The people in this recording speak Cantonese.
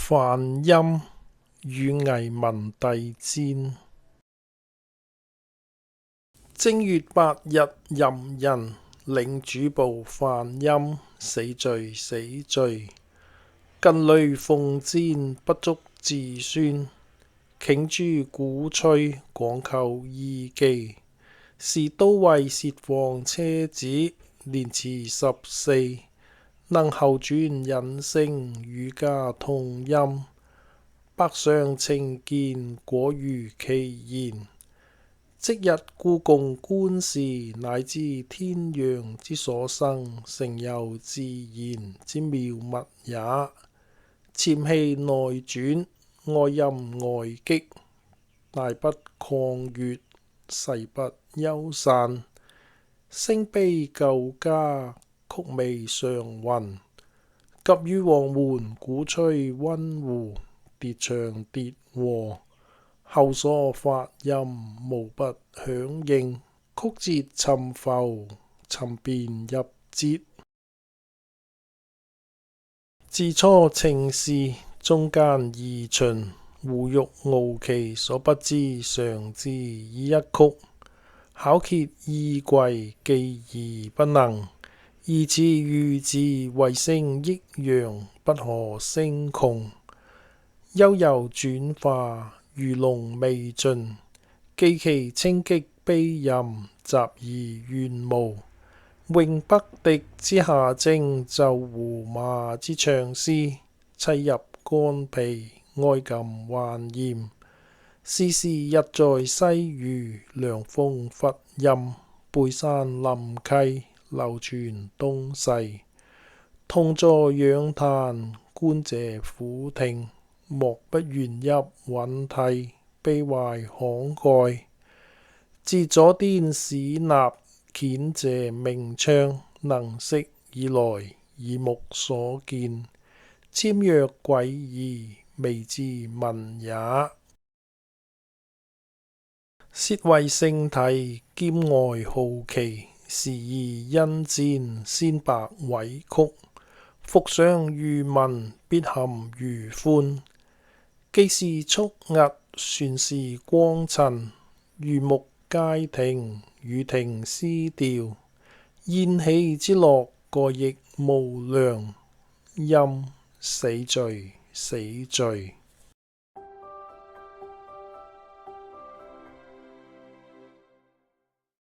梵音與藝文帝顫。正月8日，壬寅，領主簿梵音，死罪死罪。近累奉詔，不足自宣。頃諸鼓吹，廣求異技。是都尉薛王車子，年遲14，能候轉隱聲，與家同音。百上請見，果如其言。即日故宮觀時，乃知天陽之所生，誠有自然之妙物也。潛氣內轉，外音外擊，大不抗越，細不休散。聲悲舊家，曲微上渾。急於黃門，鼓吹溫胡，跌長跌和。後所發音，無不響應。曲折沉浮，尋辨入節。自初情事，中間疑循。胡欲傲其所不知常之以一曲。巧揭異詭，記而不能。疑似喻字，為聲抑揚，不可勝窮。悠悠轉化，魚龍未盡。記其清擊悲吟，雜而玄無。詠北狄之下精，奏胡麻之長絲。悽入肝脾，哀感還嚴。時時日在西隅，涼風拂蔭。背山臨溪，流泉東逝。同坐仰嘆，觀謝俯聽。莫不懸泣惋涕，悲懷慷慨。自左顛史衲，遣謝明昌。能識以來，耳目所見。纖約詭異，未知聞也。竊為聖體，兼愛好奇。時宜殷顫，先白委曲。復想餘文，必含餘歡。既是促軋，旋是光陳。如沐偕庭，與聽思調。宴喜之樂，過亦無量。音死罪死罪。